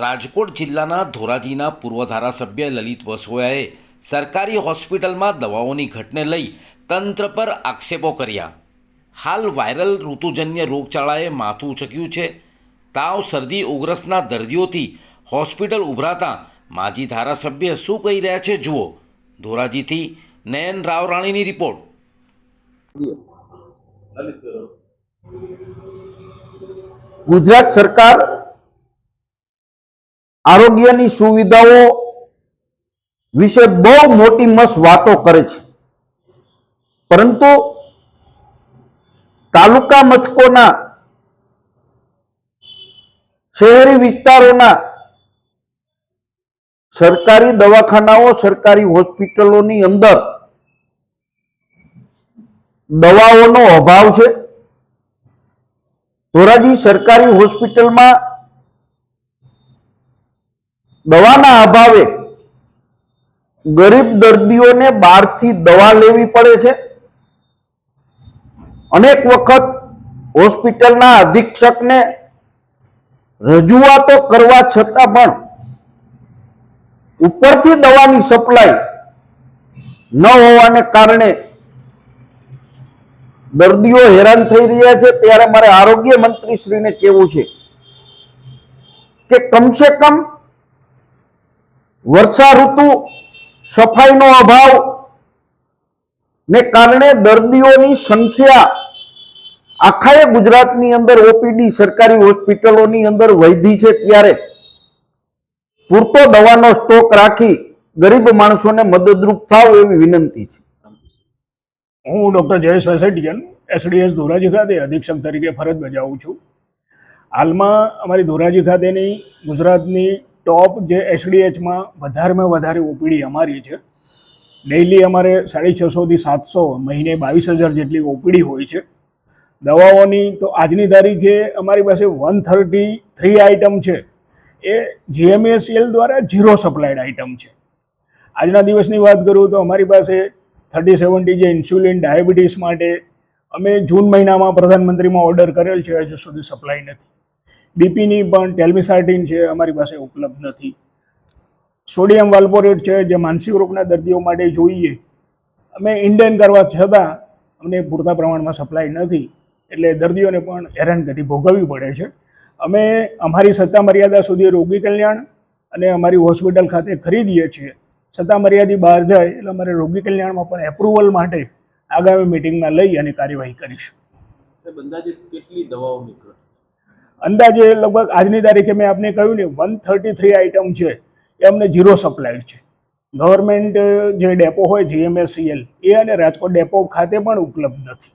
રાજકોટ જિલ્લાના ધોરાજીના પૂર્વ ધારાસભ્ય લલિત વસોયાએ સરકારી હોસ્પિટલમાં દવાઓની ઘટને લઈ તંત્ર પર આક્ષેપો કર્યા। હાલ વાયરલ ઋતુજન્ય રોગચાળાએ માથું ઉચક્યું છે। તાવ, શરદી, ઉધરસના દર્દીઓથી હોસ્પિટલ ઉભરાતા માજી ધારાસભ્ય શું કહી રહ્યા છે જુઓ। ધોરાજીથી નયન રાવરાણીની રિપોર્ટ। ગુજરાત સરકાર આરોગ્યની સુવિધાઓ વિશે બહુ મોટી મસ્ત વાતો કરે છે, પરંતુ તાલુકા મથકોના શહેરી વિસ્તારોના સરકારી દવાખાનાઓ, સરકારી હોસ્પિટલોની અંદર દવાઓનો અભાવ છે। ધોરાજી સરકારી હોસ્પિટલમાં દવાના અભાવે ગરીબ દર્દીઓને બહારથી દવા લેવી પડે છે। અનેક વખત હોસ્પિટલના અધિક્ષકને રજૂઆતો કરવા છતાં પણ ઉપરથી દવાની સપ્લાય ન હોવાને કારણે દર્દીઓ હેરાન થઈ રહ્યા છે। ત્યારે મારે આરોગ્ય મંત્રી શ્રીને કહેવું છે કે કમસે કમ વર્ષા ઋતુ, સફાઈનો અભાવ ને કારણે દર્દીઓની સંખ્યા આખા ગુજરાતની અંદર ઓપીડી સરકારી હોસ્પિટલોની અંદર વધી છે, ત્યારે પૂરતો દવાનો સ્ટોક રાખી ગરીબ માણસોને મદદરૂપ થાવ એવી વિનંતી છે। હું ડૉક્ટર જયેશ વેસેટિયન એસડીએસ ધોરાજી ખાતે અધિક્ષક તરીકે ફરજ બજાવું છું। હાલમાં અમારી ધોરાજી ખાતેની ગુજરાતની ટોપ જે એસડીએચમાં વધારેમાં વધારે ઓપીડી અમારી છે। ડેઇલી અમારે 650 થી 700, મહિને 22,000 જેટલી ઓપીડી હોય છે। દવાઓની તો આજની તારીખે અમારી પાસે 133 આઇટમ છે, એ જીએમએસીએલ દ્વારા ઝીરો સપ્લાયડ આઇટમ છે। આજના દિવસની વાત કરું તો અમારી પાસે 3070 જે ઇન્સ્યુલિન ડાયાબિટીસ માટે અમે જૂન મહિનામાં પ્રધાનમંત્રીમાં ઓર્ડર કરેલ છે, હજુ સુધી સપ્લાય નથી। બીપીની પણ ટેલ્મિસાર્ટિન છે, અમારી પાસે ઉપલબ્ધ નથી। સોડિયમ વાલ્પોરેટ છે, જે માનસિક રોગના દર્દીઓ માટે જોઈએ, અમે ઇન્ડેન કરવા છતાં અમને પૂરતા પ્રમાણમાં સપ્લાય નથી, એટલે દર્દીઓને પણ હેરાનગતિ ભોગવવી પડે છે। અમે અમારી સત્તા મર્યાદા સુધી રોગી કલ્યાણ અને અમારી હોસ્પિટલ ખાતે ખરીદીએ છીએ। સત્તા મર્યાદા બહાર જાય એટલે અમારે રોગી કલ્યાણમાં પણ એપ્રુવલ માટે આગામી મિટિંગમાં લઈ અને કાર્યવાહી કરીશું। અંદાજે કેટલી દવાઓ નીકળે? અંદાજે લગભગ આજની તારીખે મેં આપને કહ્યું ને 133 આઇટમ છે, એ અમને ઝીરો સપ્લાયડ છે। ગવર્મેન્ટ જે ડેપો હોય જીએમએસસીએલ, એ અને રાજકોટ ડેપો ખાતે પણ ઉપલબ્ધ નથી।